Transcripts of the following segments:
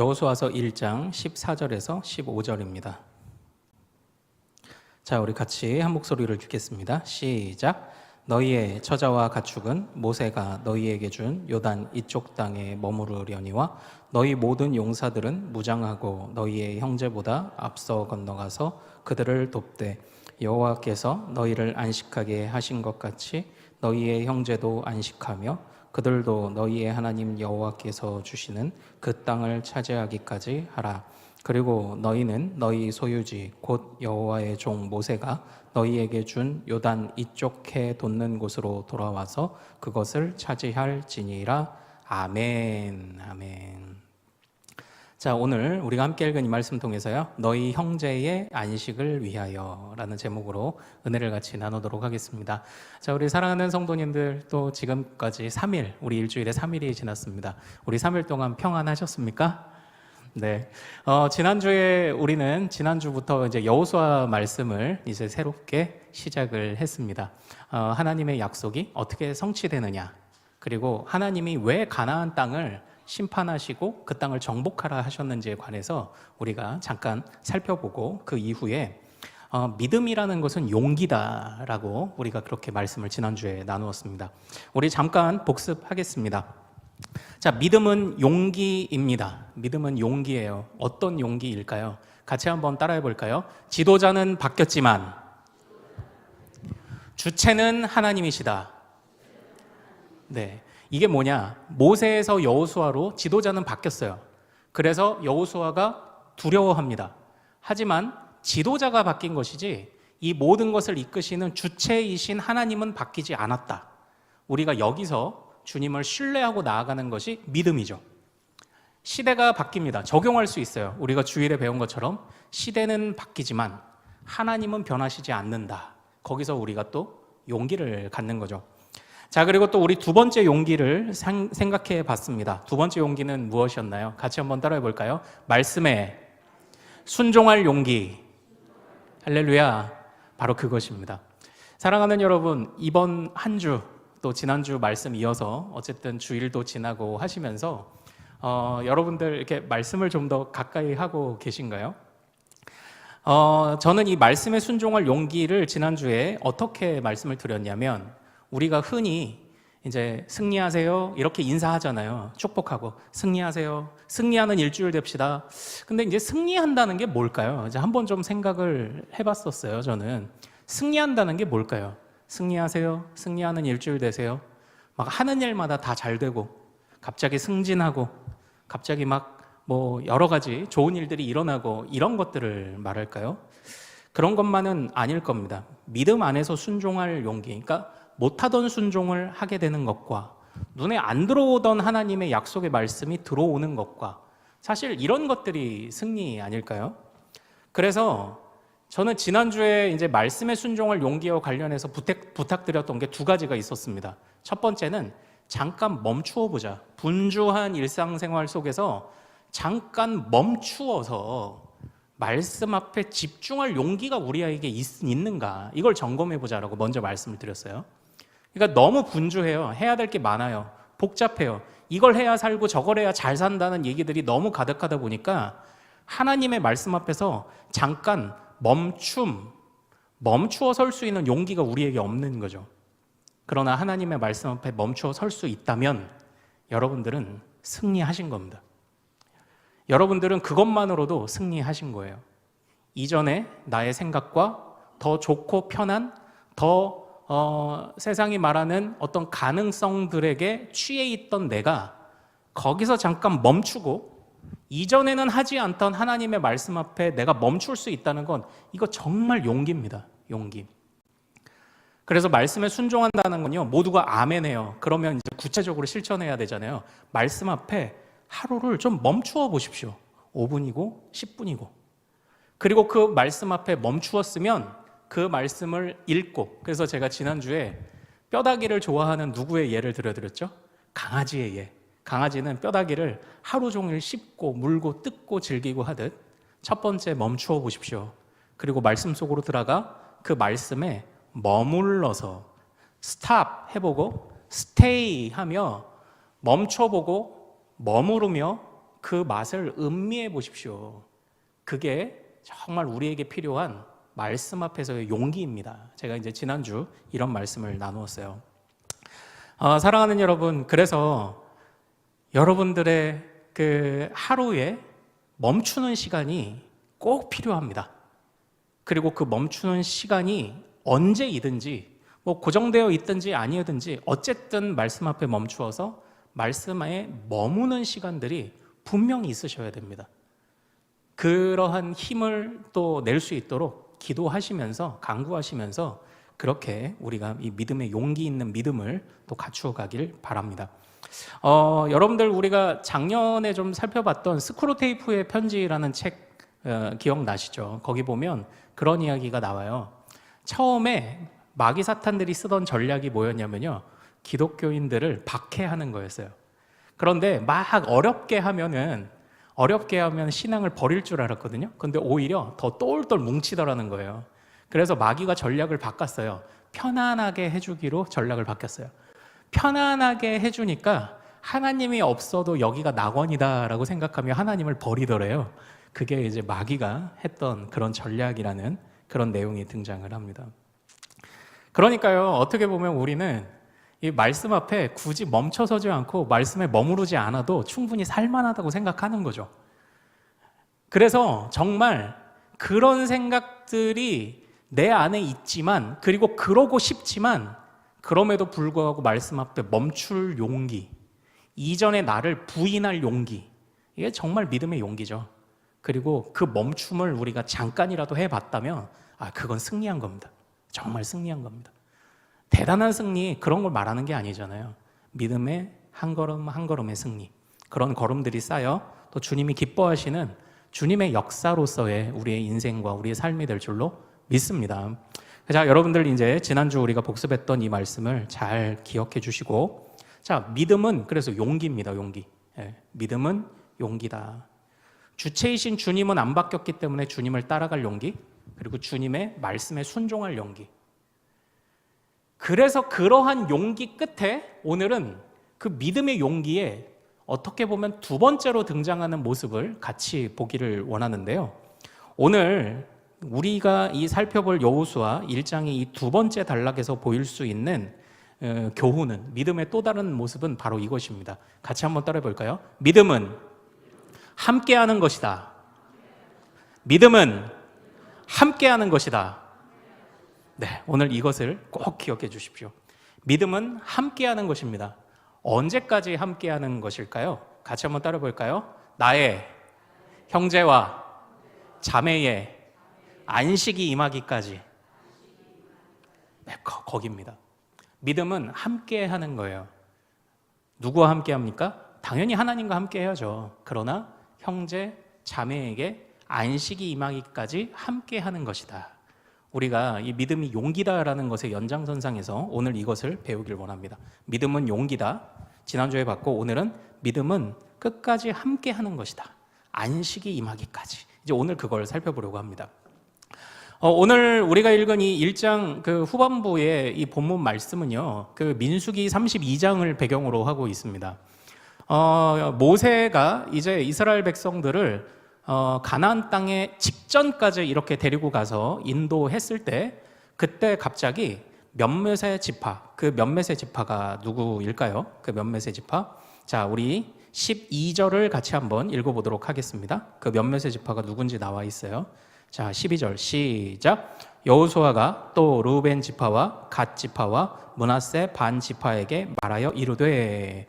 여호수아서 1장 14절에서 15절입니다. 자, 우리 같이 한 목소리를 읽겠습니다. 시작. 너희의 처자와 가축은 모세가 너희에게 준 요단 이쪽 땅에 머무르려니와 너희 모든 용사들은 무장하고 너희의 형제보다 앞서 건너가서 그들을 돕되 여호와께서 너희를 안식하게 하신 것 같이 너희의 형제도 안식하며 그들도 너희의 하나님 여호와께서 주시는 그 땅을 차지하기까지 하라. 그리고 너희는 너희 소유지 곧 여호와의 종 모세가 너희에게 준 요단 이쪽 해 돋는 곳으로 돌아와서 그것을 차지할지니라. 아멘. 아멘. 자, 오늘 우리가 함께 읽은 이 말씀 통해서요, 너희 형제의 안식을 위하여 라는 제목으로 은혜를 같이 나누도록 하겠습니다. 자, 우리 사랑하는 성도님들, 또 지금까지 3일, 우리 일주일에 3일이 지났습니다. 우리 3일 동안 평안하셨습니까? 네. 지난주에 우리는 지난주부터 이제 여호수아 말씀을 이제 새롭게 시작을 했습니다. 하나님의 약속이 어떻게 성취되느냐, 그리고 하나님이 왜 가나안 땅을 심판하시고 그 땅을 정복하라 하셨는지에 관해서 우리가 잠깐 살펴보고, 그 이후에 믿음이라는 것은 용기다라고 우리가 그렇게 말씀을 지난주에 나누었습니다. 우리 잠깐 복습하겠습니다. 자, 믿음은 용기입니다. 믿음은 용기예요. 어떤 용기일까요? 같이 한번 따라해 볼까요? 지도자는 바뀌었지만 주체는 하나님이시다. 네. 이게 뭐냐? 모세에서 여호수아로 지도자는 바뀌었어요. 그래서 여호수아가 두려워합니다. 하지만 지도자가 바뀐 것이지 이 모든 것을 이끄시는 주체이신 하나님은 바뀌지 않았다. 우리가 여기서 주님을 신뢰하고 나아가는 것이 믿음이죠. 시대가 바뀝니다. 적용할 수 있어요. 우리가 주일에 배운 것처럼 시대는 바뀌지만 하나님은 변하시지 않는다. 거기서 우리가 또 용기를 갖는 거죠. 자, 그리고 또 우리 두 번째 용기를 생각해 봤습니다. 두 번째 용기는 무엇이었나요? 같이 한번 따라해 볼까요? 말씀에 순종할 용기. 할렐루야. 바로 그것입니다. 사랑하는 여러분, 이번 한 주, 또 지난주 말씀 이어서 어쨌든 주일도 지나고 하시면서 여러분들 이렇게 말씀을 좀 더 가까이 하고 계신가요? 저는 이 말씀에 순종할 용기를 지난주에 어떻게 말씀을 드렸냐면, 우리가 흔히 이제 승리하세요 이렇게 인사하잖아요. 축복하고 승리하세요, 승리하는 일주일 됩시다. 근데 이제 승리한다는 게 뭘까요? 이제 한번 좀 생각을 해봤었어요. 저는 승리한다는 게 뭘까요? 승리하세요, 승리하는 일주일 되세요. 막 하는 일마다 다 잘 되고 갑자기 승진하고 갑자기 막 뭐 여러 가지 좋은 일들이 일어나고 이런 것들을 말할까요? 그런 것만은 아닐 겁니다. 믿음 안에서 순종할 용기, 그러니까 못하던 순종을 하게 되는 것과 눈에 안 들어오던 하나님의 약속의 말씀이 들어오는 것과, 사실 이런 것들이 승리 아닐까요? 그래서 저는 지난주에 이제 말씀에 순종할 용기와 관련해서 부탁드렸던 게 두 가지가 있었습니다. 첫 번째는 잠깐 멈추어 보자. 분주한 일상생활 속에서 잠깐 멈추어서 말씀 앞에 집중할 용기가 우리에게 있는가, 이걸 점검해 보자라고 먼저 말씀을 드렸어요. 그러니까 너무 분주해요. 해야 될 게 많아요. 복잡해요. 이걸 해야 살고 저걸 해야 잘 산다는 얘기들이 너무 가득하다 보니까 하나님의 말씀 앞에서 잠깐 멈추어 설 수 있는 용기가 우리에게 없는 거죠. 그러나 하나님의 말씀 앞에 멈추어 설 수 있다면 여러분들은 승리하신 겁니다. 여러분들은 그것만으로도 승리하신 거예요. 이전에 나의 생각과 더 좋고 편한, 더 세상이 말하는 어떤 가능성들에게 취해 있던 내가 거기서 잠깐 멈추고 이전에는 하지 않던 하나님의 말씀 앞에 내가 멈출 수 있다는 건, 이거 정말 용기입니다. 용기. 그래서 말씀에 순종한다는 건요, 모두가 아멘해요. 그러면 이제 구체적으로 실천해야 되잖아요. 말씀 앞에 하루를 좀 멈추어 보십시오. 5분이고 10분이고. 그리고 그 말씀 앞에 멈추었으면 그 말씀을 읽고, 그래서 제가 지난주에 뼈다귀를 좋아하는 누구의 예를 들어드렸죠? 강아지의 예. 강아지는 뼈다귀를 하루 종일 씹고 물고 뜯고 즐기고 하듯 첫 번째 멈추어 보십시오. 그리고 말씀 속으로 들어가 그 말씀에 머물러서 스탑 해보고 스테이 하며 멈춰보고 머무르며 그 맛을 음미해 보십시오. 그게 정말 우리에게 필요한 말씀 앞에서의 용기입니다. 제가 이제 지난주 이런 말씀을 나누었어요. 사랑하는 여러분, 그래서 여러분들의 그 하루에 멈추는 시간이 꼭 필요합니다. 그리고 그 멈추는 시간이 언제이든지 뭐 고정되어 있든지 아니든지 어쨌든 말씀 앞에 멈추어서 말씀에 머무는 시간들이 분명히 있으셔야 됩니다. 그러한 힘을 또 낼 수 있도록 기도하시면서 간구하시면서 그렇게 우리가 이 믿음의 용기 있는 믿음을 또 갖추어 가길 바랍니다. 여러분들 우리가 작년에 좀 살펴봤던 스크루테이프의 편지라는 책 기억나시죠? 거기 보면 그런 이야기가 나와요. 처음에 마귀 사탄들이 쓰던 전략이 뭐였냐면요, 기독교인들을 박해하는 거였어요. 그런데 막 어렵게 하면 신앙을 버릴 줄 알았거든요. 근데 오히려 더 똘똘 뭉치더라는 거예요. 그래서 마귀가 전략을 바꿨어요. 편안하게 해주기로 전략을 바뀌었어요. 편안하게 해주니까 하나님이 없어도 여기가 낙원이다라고 생각하며 하나님을 버리더래요. 그게 이제 마귀가 했던 그런 전략이라는 그런 내용이 등장을 합니다. 그러니까요, 어떻게 보면 우리는 이 말씀 앞에 굳이 멈춰서지 않고 말씀에 머무르지 않아도 충분히 살만하다고 생각하는 거죠. 그래서 정말 그런 생각들이 내 안에 있지만, 그리고 그러고 싶지만 그럼에도 불구하고 말씀 앞에 멈출 용기, 이전의 나를 부인할 용기, 이게 정말 믿음의 용기죠. 그리고 그 멈춤을 우리가 잠깐이라도 해봤다면 그건 승리한 겁니다. 정말 승리한 겁니다. 대단한 승리, 그런 걸 말하는 게 아니잖아요. 믿음의 한 걸음 한 걸음의 승리, 그런 걸음들이 쌓여 또 주님이 기뻐하시는 주님의 역사로서의 우리의 인생과 우리의 삶이 될 줄로 믿습니다. 자, 여러분들 이제 지난주 우리가 복습했던 이 말씀을 잘 기억해 주시고, 자, 믿음은 그래서 용기입니다. 용기. 믿음은 용기다. 주체이신 주님은 안 바뀌었기 때문에 주님을 따라갈 용기, 그리고 주님의 말씀에 순종할 용기. 그래서 그러한 용기 끝에 오늘은 그 믿음의 용기에 어떻게 보면 두 번째로 등장하는 모습을 같이 보기를 원하는데요. 오늘 우리가 이 살펴볼 여호수아 1장의 이 두 번째 단락에서 보일 수 있는 교훈은, 믿음의 또 다른 모습은 바로 이것입니다. 같이 한번 따라해 볼까요? 믿음은 함께하는 것이다. 믿음은 함께하는 것이다. 네, 오늘 이것을 꼭 기억해 주십시오. 믿음은 함께하는 것입니다. 언제까지 함께하는 것일까요? 같이 한번 따라 볼까요? 나의 형제와 자매의 안식이 임하기까지. 네, 거기입니다. 믿음은 함께하는 거예요. 누구와 함께합니까? 당연히 하나님과 함께해야죠. 그러나 형제, 자매에게 안식이 임하기까지 함께하는 것이다. 우리가 이 믿음이 용기다라는 것의 연장선상에서 오늘 이것을 배우길 원합니다. 믿음은 용기다. 지난주에 봤고, 오늘은 믿음은 끝까지 함께하는 것이다. 안식이 임하기까지. 이제 오늘 그걸 살펴보려고 합니다. 오늘 우리가 읽은 이 1장 그 후반부의 이 본문 말씀은요, 그 민수기 32장을 배경으로 하고 있습니다. 모세가 이제 이스라엘 백성들을 가나안 땅에 직전까지 이렇게 데리고 가서 인도했을 때, 그때 갑자기 몇몇의 지파, 그 몇몇의 지파가 누구일까요? 그 몇몇의 지파. 자, 우리 12절을 같이 한번 읽어보도록 하겠습니다. 그 몇몇의 지파가 누군지 나와 있어요. 자, 12절 시작. 여호수아가 또 르우벤 지파와 갓 지파와 므낫세 반 지파에게 말하여 이르되,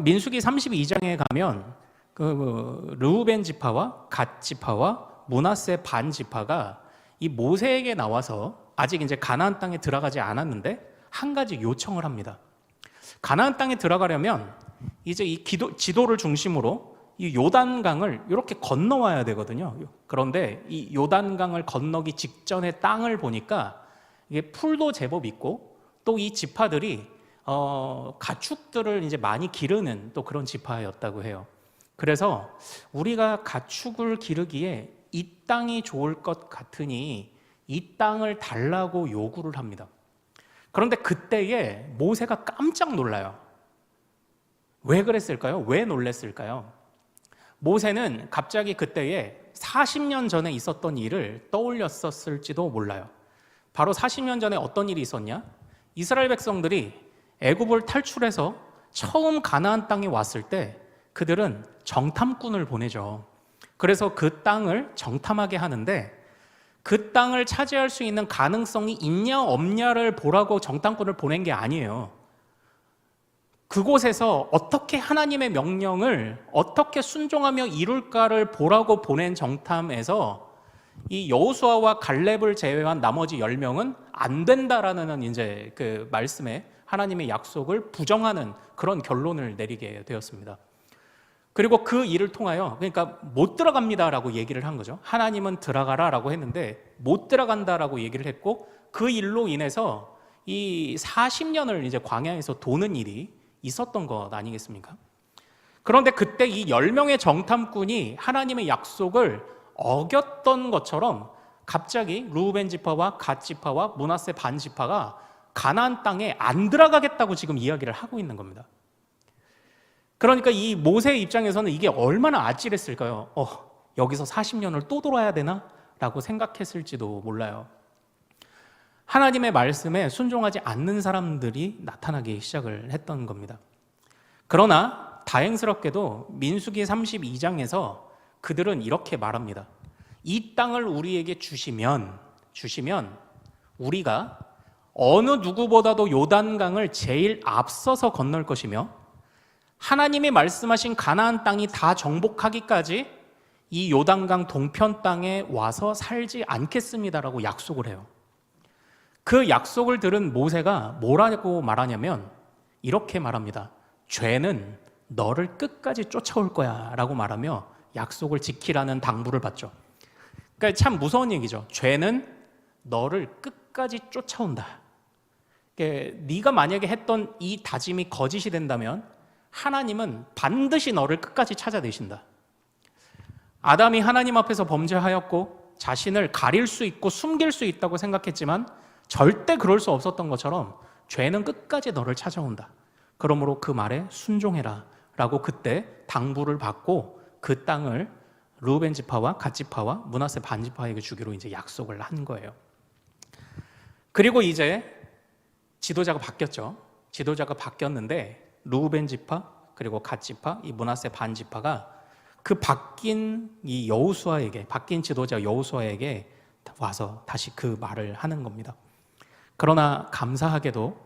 민수기 32장에 가면 그 르우벤 지파와 갓 지파와 므낫세 반 지파가 이 모세에게 나와서, 아직 이제 가나안 땅에 들어가지 않았는데 한 가지 요청을 합니다. 가나안 땅에 들어가려면 이제 이 지도를 중심으로 이 요단강을 이렇게 건너와야 되거든요. 그런데 이 요단강을 건너기 직전에 땅을 보니까 이게 풀도 제법 있고, 또 이 지파들이 가축들을 이제 많이 기르는 또 그런 지파였다고 해요. 그래서 우리가 가축을 기르기에 이 땅이 좋을 것 같으니 이 땅을 달라고 요구를 합니다. 그런데 그때에 모세가 깜짝 놀라요. 왜 그랬을까요? 왜 놀랬을까요? 모세는 갑자기 그때에 40년 전에 있었던 일을 떠올렸었을지도 몰라요. 바로 40년 전에 어떤 일이 있었냐? 이스라엘 백성들이 애굽을 탈출해서 처음 가나안 땅에 왔을 때 그들은 정탐꾼을 보내죠. 그래서 그 땅을 정탐하게 하는데 그 땅을 차지할 수 있는 가능성이 있냐 없냐를 보라고 정탐꾼을 보낸 게 아니에요. 그곳에서 어떻게 하나님의 명령을 어떻게 순종하며 이룰까를 보라고 보낸 정탐에서 이 여호수아와 갈렙을 제외한 나머지 10명은 안 된다라는 이제 그 말씀에 하나님의 약속을 부정하는 그런 결론을 내리게 되었습니다. 그리고 그 일을 통하여 그러니까 못 들어갑니다라고 얘기를 한 거죠. 하나님은 들어가라라고 했는데 못 들어간다라고 얘기를 했고 그 일로 인해서 이 40년을 이제 광야에서 도는 일이 있었던 것 아니겠습니까? 그런데 그때 이 10명의 정탐꾼이 하나님의 약속을 어겼던 것처럼 갑자기 르우벤 지파와 갓 지파와 므낫세 반 지파가 가나안 땅에 안 들어가겠다고 지금 이야기를 하고 있는 겁니다. 그러니까 이 모세의 입장에서는 이게 얼마나 아찔했을까요? 여기서 40년을 또 돌아야 되나? 라고 생각했을지도 몰라요. 하나님의 말씀에 순종하지 않는 사람들이 나타나기 시작을 했던 겁니다. 그러나 다행스럽게도 민수기 32장에서 그들은 이렇게 말합니다. 이 땅을 우리에게 주시면 우리가 어느 누구보다도 요단강을 제일 앞서서 건널 것이며 하나님이 말씀하신 가나안 땅이 다 정복하기까지 이 요단강 동편 땅에 와서 살지 않겠습니다라고 약속을 해요. 그 약속을 들은 모세가 뭐라고 말하냐면 이렇게 말합니다. 죄는 너를 끝까지 쫓아올 거야 라고 말하며 약속을 지키라는 당부를 받죠. 그러니까 참 무서운 얘기죠. 죄는 너를 끝까지 쫓아온다. 그러니까 네가 만약에 했던 이 다짐이 거짓이 된다면 하나님은 반드시 너를 끝까지 찾아내신다. 아담이 하나님 앞에서 범죄하였고 자신을 가릴 수 있고 숨길 수 있다고 생각했지만 절대 그럴 수 없었던 것처럼 죄는 끝까지 너를 찾아온다. 그러므로 그 말에 순종해라 라고 그때 당부를 받고 그 땅을 르우벤 지파와 갓 지파와 므낫세 반 지파에게 주기로 이제 약속을 한 거예요. 그리고 이제 지도자가 바뀌었죠. 지도자가 바뀌었는데 르우벤 지파 그리고 갓 지파, 이 므낫세 반 지파가 그 바뀐 이 여호수아에게 바뀐 지도자 여호수아에게 와서 다시 그 말을 하는 겁니다. 그러나 감사하게도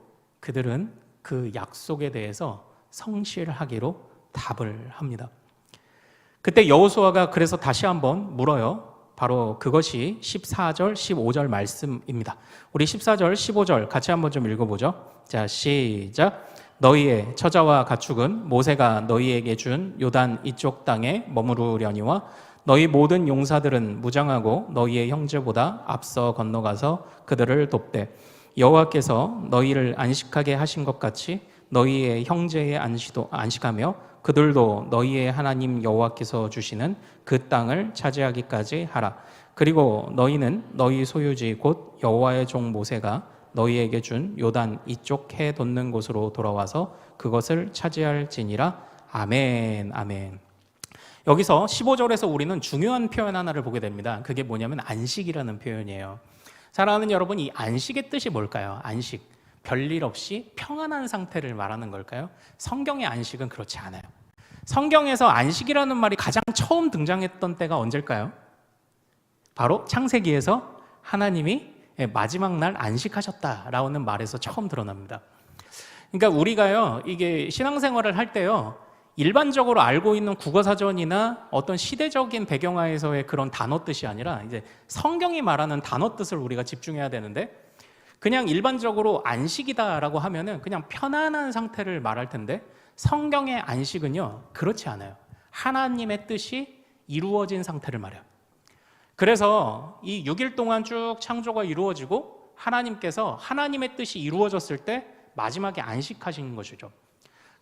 그들은 그 약속에 대해서 성실하기로 답을 합니다. 그때 여호수아가 그래서 다시 한번 물어요. 바로 그것이 14절, 15절 말씀입니다. 우리 14절, 15절 같이 한번 좀 읽어보죠. 자, 시작. 너희의 처자와 가축은 모세가 너희에게 준 요단 이쪽 땅에 머무르려니와 너희 모든 용사들은 무장하고 너희의 형제보다 앞서 건너가서 그들을 돕되 여호와께서 너희를 안식하게 하신 것 같이 너희의 형제의 안식도 안식하며 그들도 너희의 하나님 여호와께서 주시는 그 땅을 차지하기까지 하라. 그리고 너희는 너희 소유지 곧 여호와의 종 모세가 너희에게 준 요단 이쪽 해 돋는 곳으로 돌아와서 그것을 차지할지니라. 아멘. 아멘. 여기서 15절에서 우리는 중요한 표현 하나를 보게 됩니다. 그게 뭐냐면 안식이라는 표현이에요. 사랑하는 여러분, 이 안식의 뜻이 뭘까요? 안식, 별일 없이 평안한 상태를 말하는 걸까요? 성경의 안식은 그렇지 않아요. 성경에서 안식이라는 말이 가장 처음 등장했던 때가 언제일까요? 바로 창세기에서 하나님이 마지막 날 안식하셨다라는 말에서 처음 드러납니다. 그러니까 우리가요, 이게 신앙생활을 할 때요, 일반적으로 알고 있는 국어사전이나 어떤 시대적인 배경하에서의 그런 단어 뜻이 아니라 이제 성경이 말하는 단어 뜻을 우리가 집중해야 되는데, 그냥 일반적으로 안식이다라고 하면은 그냥 편안한 상태를 말할 텐데 성경의 안식은요, 그렇지 않아요. 하나님의 뜻이 이루어진 상태를 말해요. 그래서 이 6일 동안 쭉 창조가 이루어지고 하나님께서 하나님의 뜻이 이루어졌을 때 마지막에 안식하신 것이죠.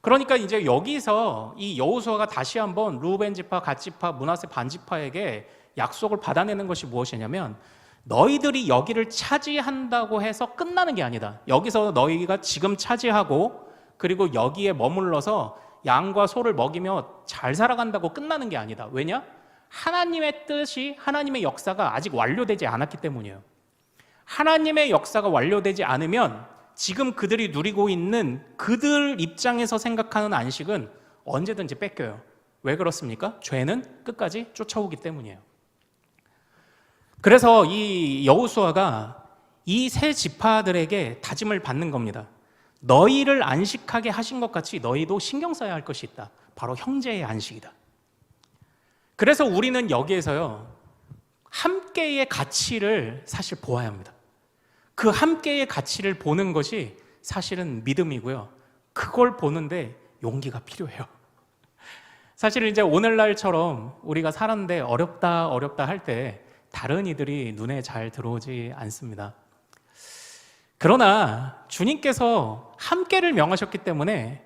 그러니까 이제 여기서 이 여호수아가 다시 한번 르우벤 지파, 갓 지파, 므낫세 반 지파에게 약속을 받아내는 것이 무엇이냐면 너희들이 여기를 차지한다고 해서 끝나는 게 아니다. 여기서 너희가 지금 차지하고 그리고 여기에 머물러서 양과 소를 먹이며 잘 살아간다고 끝나는 게 아니다. 왜냐? 하나님의 뜻이, 하나님의 역사가 아직 완료되지 않았기 때문이에요. 하나님의 역사가 완료되지 않으면 지금 그들이 누리고 있는 그들 입장에서 생각하는 안식은 언제든지 뺏겨요. 왜 그렇습니까? 죄는 끝까지 쫓아오기 때문이에요. 그래서 이 여호수아가 이 세 지파들에게 다짐을 받는 겁니다. 너희를 안식하게 하신 것 같이 너희도 신경 써야 할 것이 있다. 바로 형제의 안식이다. 그래서 우리는 여기에서요, 함께의 가치를 사실 보아야 합니다. 그 함께의 가치를 보는 것이 사실은 믿음이고요. 그걸 보는데 용기가 필요해요. 사실 이제 오늘날처럼 우리가 살았는데 어렵다 할 때 다른 이들이 눈에 잘 들어오지 않습니다. 그러나 주님께서 함께를 명하셨기 때문에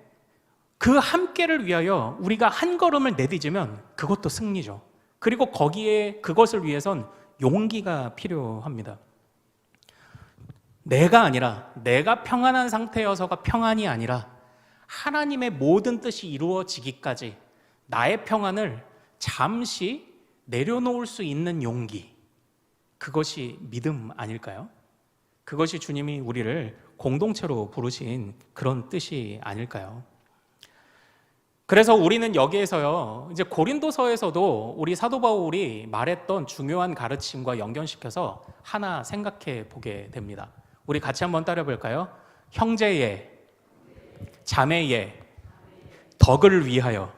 그 함께를 위하여 우리가 한 걸음을 내딛으면 그것도 승리죠. 그리고 거기에 그것을 위해선 용기가 필요합니다. 내가 평안한 상태여서가 평안이 아니라 하나님의 모든 뜻이 이루어지기까지 나의 평안을 잠시 내려놓을 수 있는 용기, 그것이 믿음 아닐까요? 그것이 주님이 우리를 공동체로 부르신 그런 뜻이 아닐까요? 그래서 우리는 여기에서요, 이제 고린도서에서도 우리 사도 바울이 말했던 중요한 가르침과 연결시켜서 하나 생각해 보게 됩니다. 우리 같이 한번 따라 볼까요? 형제의, 자매의, 덕을 위하여.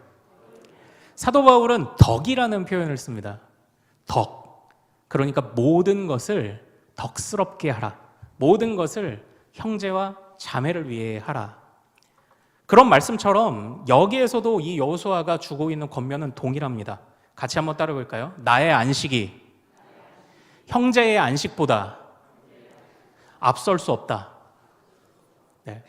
사도 바울은 덕이라는 표현을 씁니다. 덕. 그러니까 모든 것을 덕스럽게 하라. 모든 것을 형제와 자매를 위해 하라. 그런 말씀처럼 여기에서도 이 여호수아가 주고 있는 권면은 동일합니다. 같이 한번 따라 볼까요? 나의 안식이 형제의 안식보다 앞설 수 없다. 네.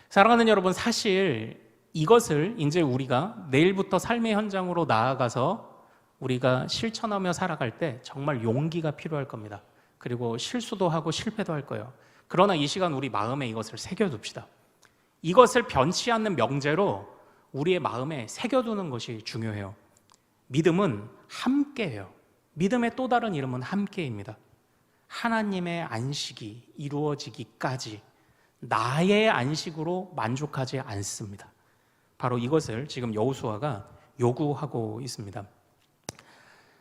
사랑하는 여러분, 사실 이것을 이제 우리가 내일부터 삶의 현장으로 나아가서 우리가 실천하며 살아갈 때 정말 용기가 필요할 겁니다. 그리고 실수도 하고 실패도 할 거예요. 그러나 이 시간 우리 마음에 이것을 새겨둡시다. 이것을 변치 않는 명제로 우리의 마음에 새겨두는 것이 중요해요. 믿음은 함께예요. 믿음의 또 다른 이름은 함께입니다. 하나님의 안식이 이루어지기까지 나의 안식으로 만족하지 않습니다. 바로 이것을 지금 여호수아가 요구하고 있습니다.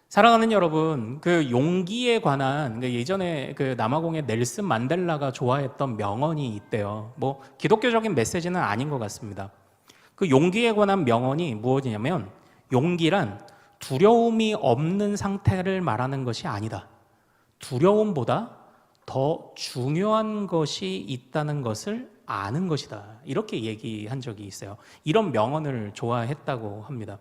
사랑하는 여러분, 그 용기에 관한 예전에 그 남아공의 넬슨 만델라가 좋아했던 명언이 있대요. 뭐 기독교적인 메시지는 아닌 것 같습니다. 그 용기에 관한 명언이 무엇이냐면, 용기란 두려움이 없는 상태를 말하는 것이 아니다. 두려움보다 더 중요한 것이 있다는 것을 아는 것이다. 이렇게 얘기한 적이 있어요. 이런 명언을 좋아했다고 합니다.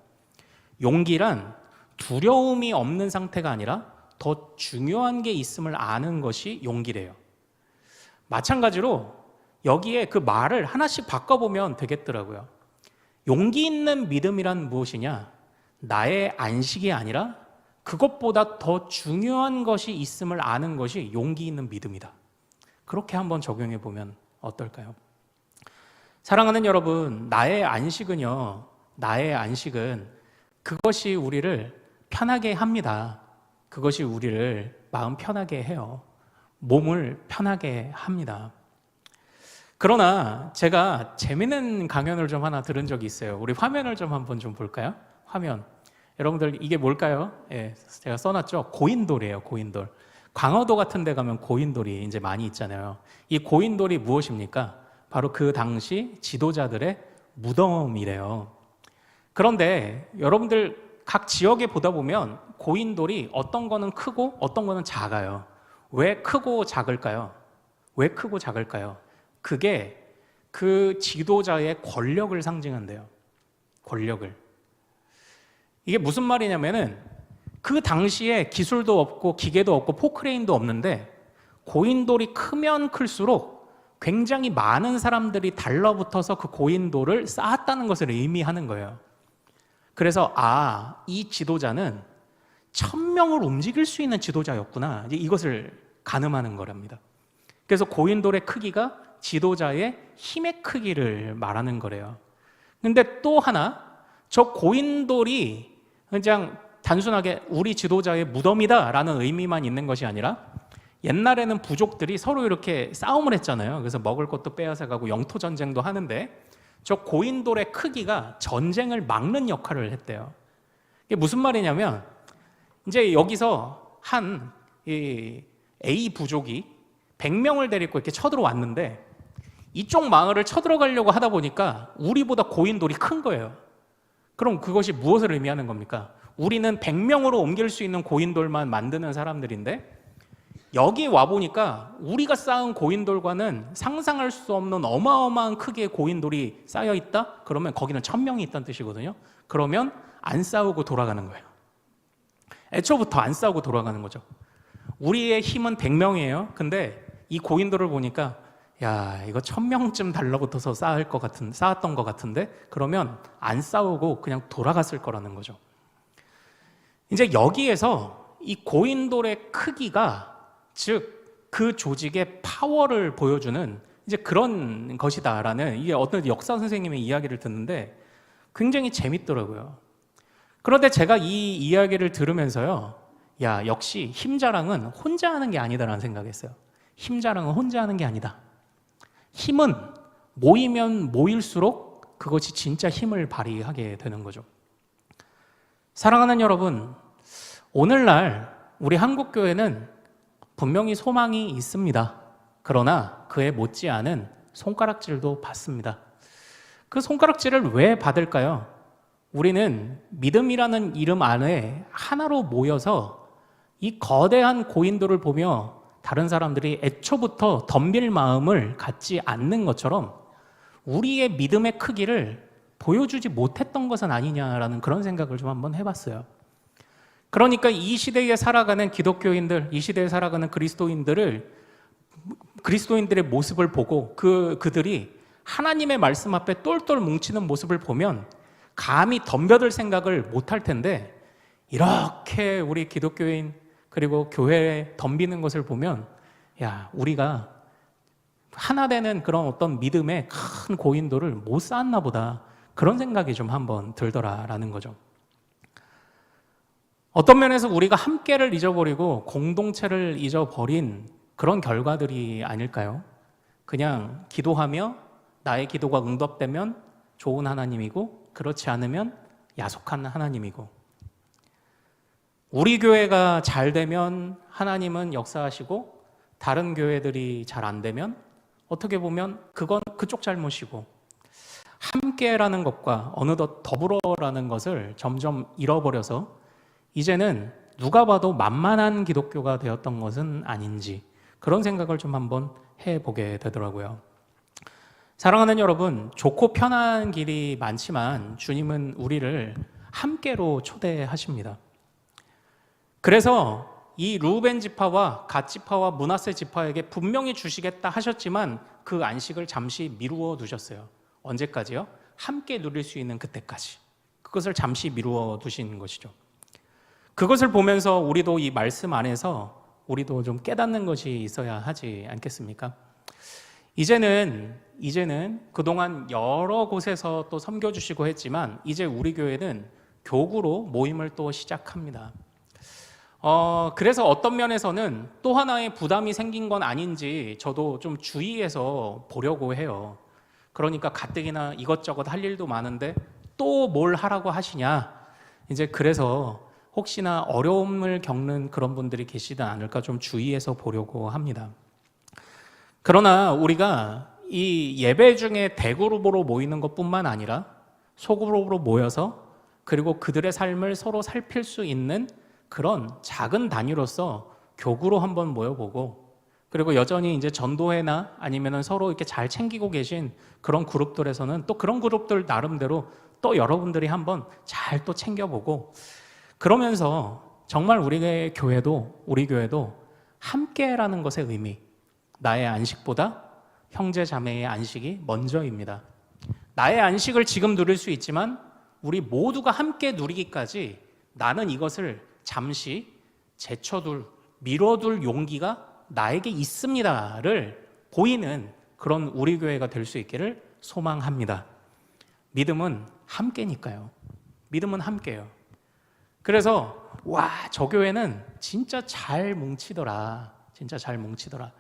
용기란 두려움이 없는 상태가 아니라 더 중요한 게 있음을 아는 것이 용기래요. 마찬가지로 여기에 그 말을 하나씩 바꿔보면 되겠더라고요. 용기 있는 믿음이란 무엇이냐? 나의 안식이 아니라 그것보다 더 중요한 것이 있음을 아는 것이 용기 있는 믿음이다. 그렇게 한번 적용해 보면 어떨까요? 사랑하는 여러분, 나의 안식은 그것이 우리를 편하게 합니다. 그것이 우리를 마음 편하게 해요. 몸을 편하게 합니다. 그러나 제가 재미있는 강연을 좀 하나 들은 적이 있어요. 우리 화면을 좀 한번 좀 볼까요? 화면. 여러분들 이게 뭘까요? 예, 제가 써놨죠. 고인돌이에요. 고인돌. 강화도 같은 데 가면 고인돌이 이제 많이 있잖아요. 이 고인돌이 무엇입니까? 바로 그 당시 지도자들의 무덤이래요. 그런데 여러분들 각 지역에 보다 보면 고인돌이 어떤 거는 크고 어떤 거는 작아요. 왜 크고 작을까요? 왜 크고 작을까요? 그게 그 지도자의 권력을 상징한대요. 권력을. 이게 무슨 말이냐면은 그 당시에 기술도 없고 기계도 없고 포크레인도 없는데 고인돌이 크면 클수록 굉장히 많은 사람들이 달라붙어서 그 고인돌을 쌓았다는 것을 의미하는 거예요. 그래서 이 지도자는 1000명을 움직일 수 있는 지도자였구나. 이것을 가늠하는 거랍니다. 그래서 고인돌의 크기가 지도자의 힘의 크기를 말하는 거래요. 근데 또 하나, 저 고인돌이 그냥 단순하게 우리 지도자의 무덤이다라는 의미만 있는 것이 아니라 옛날에는 부족들이 서로 이렇게 싸움을 했잖아요. 그래서 먹을 것도 빼앗아 가고 영토 전쟁도 하는데 저 고인돌의 크기가 전쟁을 막는 역할을 했대요. 이게 무슨 말이냐면 이제 여기서 한 A 부족이 100명을 데리고 이렇게 쳐들어왔는데 이쪽 마을을 쳐들어가려고 하다 보니까 우리보다 고인돌이 큰 거예요. 그럼 그것이 무엇을 의미하는 겁니까? 우리는 100명으로 옮길 수 있는 고인돌만 만드는 사람들인데 여기 와보니까 우리가 쌓은 고인돌과는 상상할 수 없는 어마어마한 크기의 고인돌이 쌓여있다? 그러면 거기는 1000명이 있다는 뜻이거든요. 그러면 안 싸우고 돌아가는 거예요. 애초부터 안 싸우고 돌아가는 거죠. 우리의 힘은 100명이에요. 근데 이 고인돌을 보니까 야, 이거 1000명쯤 달라붙어서 쌓았던 것 같은데 그러면 안 싸우고 그냥 돌아갔을 거라는 거죠. 이제 여기에서 이 고인돌의 크기가 즉 그 조직의 파워를 보여주는 이제 그런 것이다라는 이게 어떤 역사 선생님의 이야기를 듣는데 굉장히 재밌더라고요. 그런데 제가 이 이야기를 들으면서요, 야, 역시 힘 자랑은 혼자 하는 게 아니다라는 생각했어요. 힘 자랑은 혼자 하는 게 아니다. 힘은 모이면 모일수록 그것이 진짜 힘을 발휘하게 되는 거죠. 사랑하는 여러분, 오늘날 우리 한국교회는 분명히 소망이 있습니다. 그러나 그에 못지않은 손가락질도 받습니다. 그 손가락질을 왜 받을까요? 우리는 믿음이라는 이름 안에 하나로 모여서 이 거대한 고인돌을 보며 다른 사람들이 애초부터 덤빌 마음을 갖지 않는 것처럼 우리의 믿음의 크기를 보여주지 못했던 것은 아니냐라는 그런 생각을 좀 한번 해봤어요. 그러니까 이 시대에 살아가는 기독교인들, 이 시대에 살아가는 그리스도인들의 모습을 보고 그들이 하나님의 말씀 앞에 똘똘 뭉치는 모습을 보면 감히 덤벼들 생각을 못할 텐데 이렇게 우리 기독교인 그리고 교회에 덤비는 것을 보면 야, 우리가 하나 되는 그런 어떤 믿음의 큰 고인돌을 못 쌓았나 보다 그런 생각이 좀 한번 들더라라는 거죠. 어떤 면에서 우리가 함께를 잊어버리고 공동체를 잊어버린 그런 결과들이 아닐까요? 그냥 기도하며 나의 기도가 응답되면 좋은 하나님이고 그렇지 않으면 야속한 하나님이고 우리 교회가 잘 되면 하나님은 역사하시고 다른 교회들이 잘 안 되면 어떻게 보면 그건 그쪽 잘못이고 함께라는 것과 어느덧 더불어라는 것을 점점 잃어버려서 이제는 누가 봐도 만만한 기독교가 되었던 것은 아닌지 그런 생각을 좀 한번 해보게 되더라고요. 사랑하는 여러분, 좋고 편한 길이 많지만 주님은 우리를 함께로 초대하십니다. 그래서 이 르우벤 지파와 갓 지파와 므낫세 지파에게 분명히 주시겠다 하셨지만 그 안식을 잠시 미루어 두셨어요. 언제까지요? 함께 누릴 수 있는 그때까지. 그것을 잠시 미루어 두신 것이죠. 그것을 보면서 우리도 이 말씀 안에서 우리도 좀 깨닫는 것이 있어야 하지 않겠습니까? 이제는 그동안 여러 곳에서 또 섬겨주시고 했지만 이제 우리 교회는 교구로 모임을 또 시작합니다. 그래서 어떤 면에서는 또 하나의 부담이 생긴 건 아닌지 저도 좀 주의해서 보려고 해요. 그러니까 가뜩이나 이것저것 할 일도 많은데 또 뭘 하라고 하시냐. 이제 그래서 혹시나 어려움을 겪는 그런 분들이 계시지 않을까 좀 주의해서 보려고 합니다. 그러나 우리가 이 예배 중에 대그룹으로 모이는 것뿐만 아니라 소그룹으로 모여서 그리고 그들의 삶을 서로 살필 수 있는 그런 작은 단위로서 교구로 한번 모여보고 그리고 여전히 이제 전도회나 아니면은 서로 이렇게 잘 챙기고 계신 그런 그룹들에서는 또 그런 그룹들 나름대로 또 여러분들이 한번 잘 또 챙겨보고 그러면서 정말 우리 교회도 함께라는 것의 의미, 나의 안식보다 형제 자매의 안식이 먼저입니다. 나의 안식을 지금 누릴 수 있지만 우리 모두가 함께 누리기까지 나는 이것을 잠시 미뤄둘 용기가 나에게 있습니다를 보이는 그런 우리 교회가 될 수 있기를 소망합니다. 믿음은 함께니까요. 믿음은 함께요. 그래서 저 교회는 진짜 잘 뭉치더라. 진짜 잘 뭉치더라.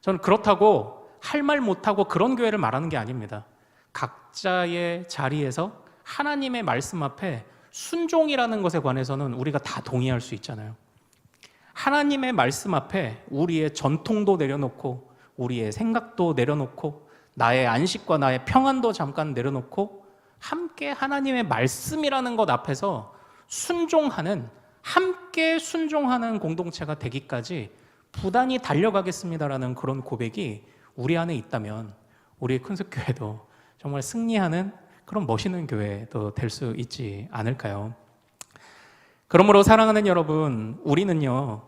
저는 그렇다고 할 말 못하고 그런 교회를 말하는 게 아닙니다. 각자의 자리에서 하나님의 말씀 앞에 순종이라는 것에 관해서는 우리가 다 동의할 수 있잖아요. 하나님의 말씀 앞에 우리의 전통도 내려놓고 우리의 생각도 내려놓고 나의 안식과 나의 평안도 잠깐 내려놓고 함께 하나님의 말씀이라는 것 앞에서 순종하는, 함께 순종하는 공동체가 되기까지 부단히 달려가겠습니다라는 그런 고백이 우리 안에 있다면 우리의 큰숲교회도 정말 승리하는 그런 멋있는 교회도 될 수 있지 않을까요? 그러므로 사랑하는 여러분, 우리는요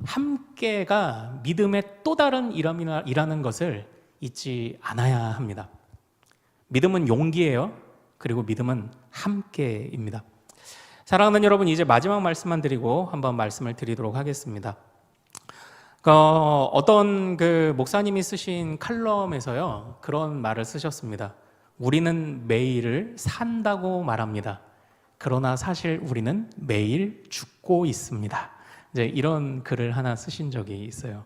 함께가 믿음의 또 다른 이라는 것을 잊지 않아야 합니다. 믿음은 용기예요. 그리고 믿음은 함께입니다. 사랑하는 여러분, 이제 마지막 말씀만 드리고 한번 말씀을 드리도록 하겠습니다. 어떤 목사님이 쓰신 칼럼에서요 그런 말을 쓰셨습니다. 우리는 매일을 산다고 말합니다. 그러나 사실 우리는 매일 죽고 있습니다. 이제 이런 글을 하나 쓰신 적이 있어요.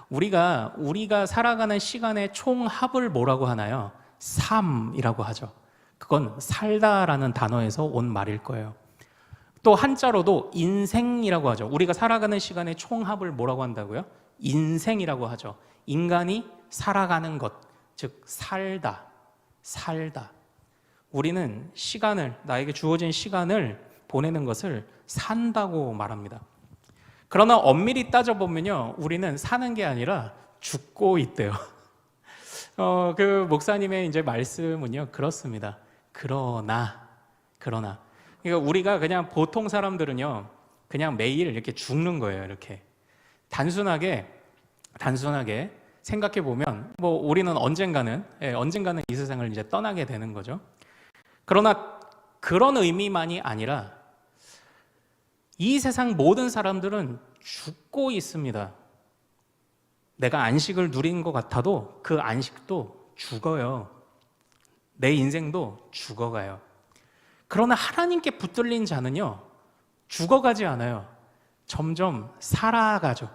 우리가 살아가는 시간의 총합을 뭐라고 하나요? 삶이라고 하죠. 그건 살다라는 단어에서 온 말일 거예요. 또 한자로도 인생이라고 하죠. 우리가 살아가는 시간의 총합을 뭐라고 한다고요? 인생이라고 하죠. 인간이 살아가는 것, 즉 살다. 우리는 나에게 주어진 시간을 보내는 것을 산다고 말합니다. 그러나 엄밀히 따져보면요, 우리는 사는 게 아니라 죽고 있대요. 그 목사님의 이제 말씀은요, 그렇습니다. 그러나. 그러니까 우리가 그냥 보통 사람들은요, 그냥 매일 이렇게 죽는 거예요, 이렇게. 단순하게 생각해 보면, 우리는 언젠가는 이 세상을 이제 떠나게 되는 거죠. 그러나 그런 의미만이 아니라 이 세상 모든 사람들은 죽고 있습니다. 내가 안식을 누린 것 같아도 그 안식도 죽어요. 내 인생도 죽어가요. 그러나 하나님께 붙들린 자는요, 죽어가지 않아요. 점점 살아가죠.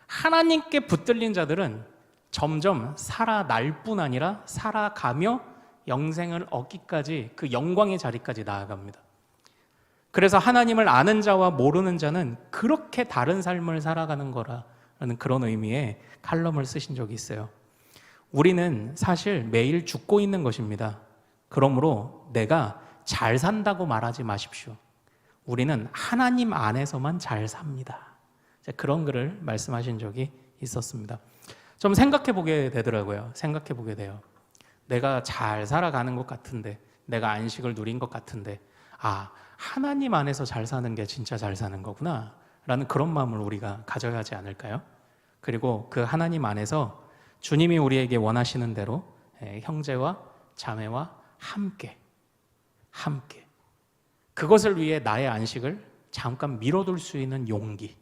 하나님께 붙들린 자들은 점점 살아날 뿐 아니라 살아가며 영생을 얻기까지, 그 영광의 자리까지 나아갑니다. 그래서 하나님을 아는 자와 모르는 자는 그렇게 다른 삶을 살아가는 거라는 그런 의미의 칼럼을 쓰신 적이 있어요. 우리는 사실 매일 죽고 있는 것입니다. 그러므로 내가 잘 산다고 말하지 마십시오. 우리는 하나님 안에서만 잘 삽니다. 그런 글을 말씀하신 적이 있었습니다. 좀 생각해 보게 되더라고요. 생각해 보게 돼요. 내가 잘 살아가는 것 같은데, 내가 안식을 누린 것 같은데, 하나님 안에서 잘 사는 게 진짜 잘 사는 거구나 라는 그런 마음을 우리가 가져야 하지 않을까요? 그리고 그 하나님 안에서 주님이 우리에게 원하시는 대로 형제와 자매와 함께 그것을 위해 나의 안식을 잠깐 미뤄둘 수 있는 용기,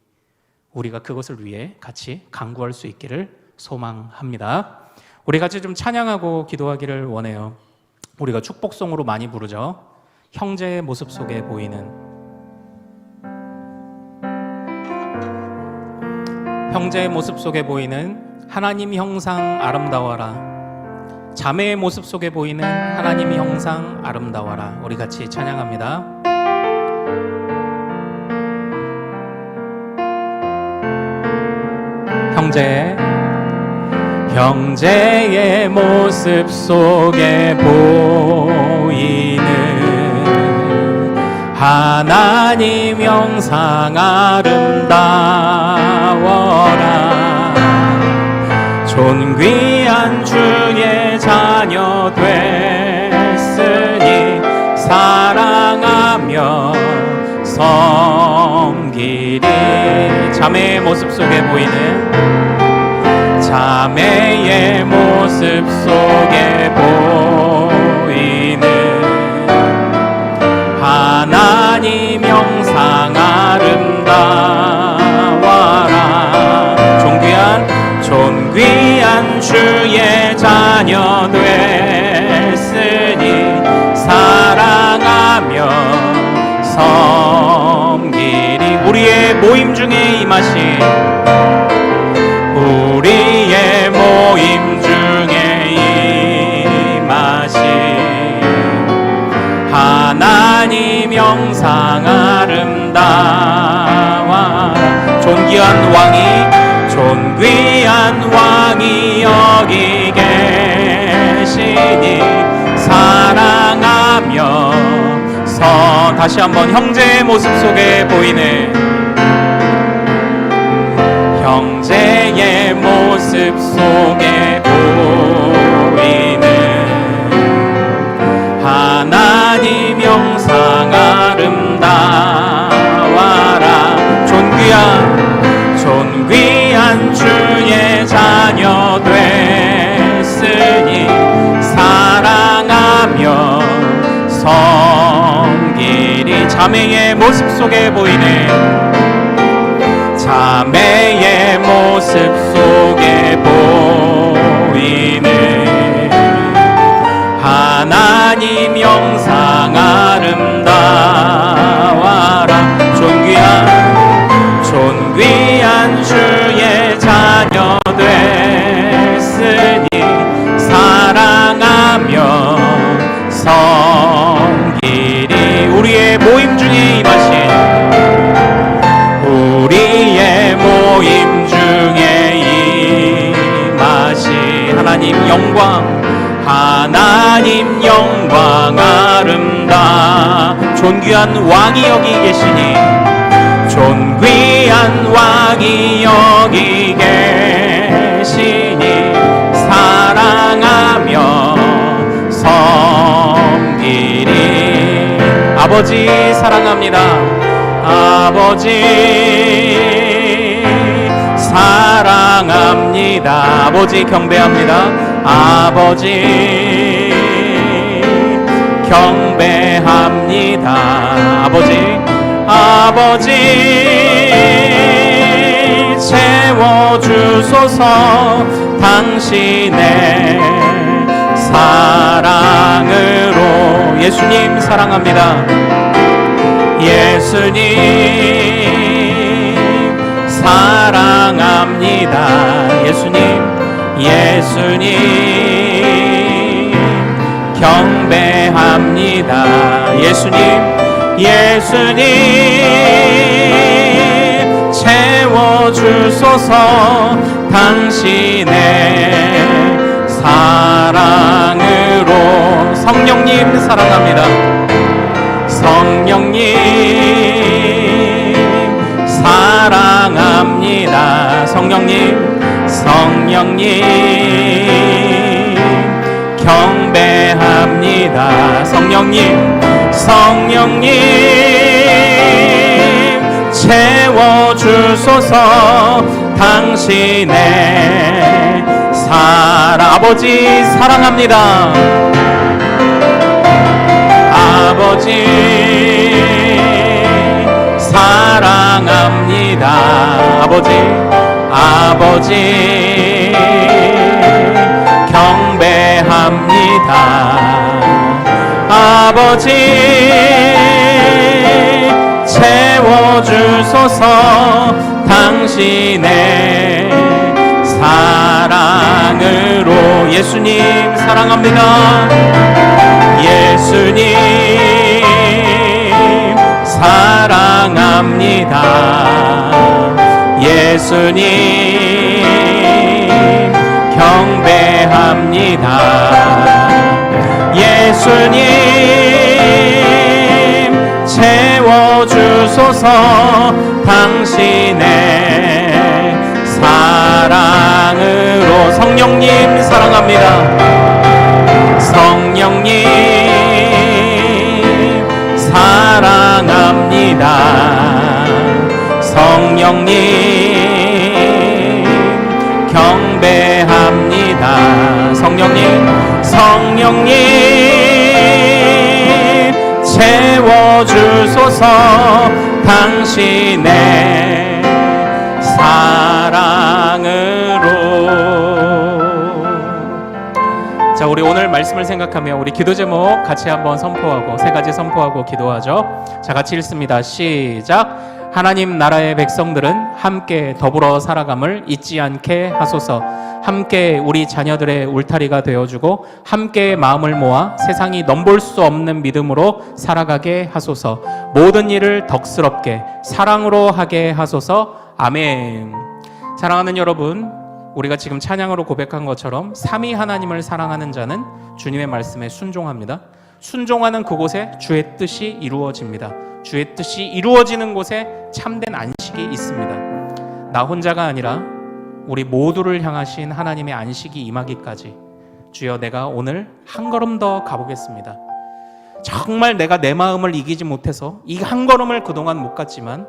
우리가 그것을 위해 같이 간구할 수 있기를 소망합니다. 우리 같이 좀 찬양하고 기도하기를 원해요. 우리가 축복송으로 많이 부르죠. 형제의 모습 속에 보이는, 형제의 모습 속에 보이는 하나님 형상 아름다워라. 자매의 모습 속에 보이는 하나님 형상 아름다워라. 우리 같이 찬양합니다. 형제의 모습 속에 보이는 하나님 형상 아름다워라. 존귀한 주의 자녀 됐으니 사랑하며 섬기리. 자매의 모습 속에 보이는, 자매의 모습 속에 보이는 하나님 형상 아름다워라. 존귀한 주의 자녀 됐으니 모임 중에 임하신 우리의 모임 중에 임하신 하나님 영상 아름다워 존귀한 왕이 여기 계시니 사랑하며 다시 한번 형제의 모습 속에 보이네 형제의 모습 속에 보이는 하나님 영상 아름다워라 존귀한 주의 자녀 됐으니 사랑하며 섬기리 자매의 모습 속에 보이네 자매의 모습 속에 보이네 하나님 영상 아름다워라 존귀한 주의 자녀 됐으니 사랑하며 섬기리 우리의 모임 중에 임하신 우리의 모임 중에 임하신 하나님 영광 아름다 존귀한 왕이 여기 계시니 존귀한 왕이 여기 계시니 사랑하며 섬기리 아버지 사랑합니다 아버지 사랑합니다 아버지 경배합니다 아버지 경배합니다 아버지 채워주소서 당신의 사랑으로 예수님 사랑합니다 예수님 사랑합니다 예수님 경배합니다 예수님 채워주소서 당신의 사랑으로 성령님 사랑합니다 성령님 사랑합니다 성령님 경배합니다 성령님 채워주소서 당신의 사랑 아버지 사랑합니다 아버지 사랑합니다 아버지 경배합니다 아버지 채워주소서 당신의 사랑으로 예수님 사랑합니다 예수님 사랑합니다 예수님 경배합니다 예수님 채워주소서 당신의 사랑으로 성령님 사랑합니다 성령님 사랑합니다 성령님 경배합니다 성령님 채워주소서 당신의 사랑으로 자 우리 오늘 말씀을 생각하며 우리 기도 제목 같이 한번 선포하고 세 가지 선포하고 기도하죠 자 같이 읽습니다 시작 하나님 나라의 백성들은 함께 더불어 살아감을 잊지 않게 하소서. 함께 우리 자녀들의 울타리가 되어주고 함께 마음을 모아 세상이 넘볼 수 없는 믿음으로 살아가게 하소서. 모든 일을 덕스럽게 사랑으로 하게 하소서. 아멘. 사랑하는 여러분, 우리가 지금 찬양으로 고백한 것처럼 삼위 하나님을 사랑하는 자는 주님의 말씀에 순종합니다. 순종하는 그곳에 주의 뜻이 이루어집니다. 주의 뜻이 이루어지는 곳에 참된 안식이 있습니다. 나 혼자가 아니라 우리 모두를 향하신 하나님의 안식이 임하기까지 주여 내가 오늘 한 걸음 더 가보겠습니다. 정말 내가 내 마음을 이기지 못해서 이 한 걸음을 그동안 못 갔지만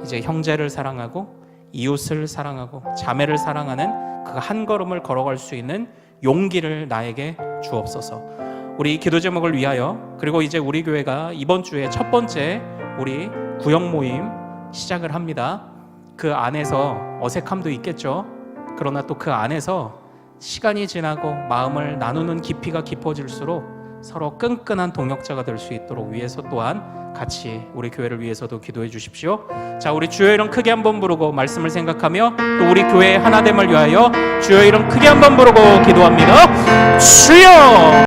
이제 형제를 사랑하고 이웃을 사랑하고 자매를 사랑하는 그 한 걸음을 걸어갈 수 있는 용기를 나에게 주옵소서. 우리 기도 제목을 위하여, 그리고 이제 우리 교회가 이번 주에 첫 번째 우리 구역 모임 시작을 합니다. 그 안에서 어색함도 있겠죠. 그러나 또 그 안에서 시간이 지나고 마음을 나누는 깊이가 깊어질수록 서로 끈끈한 동역자가 될 수 있도록 위해서 또한 같이 우리 교회를 위해서도 기도해 주십시오. 자, 우리 주의 이름 크게 한번 부르고 말씀을 생각하며 또 우리 교회의 하나됨을 위하여 주의 이름 크게 한번 부르고 기도합니다. 주여!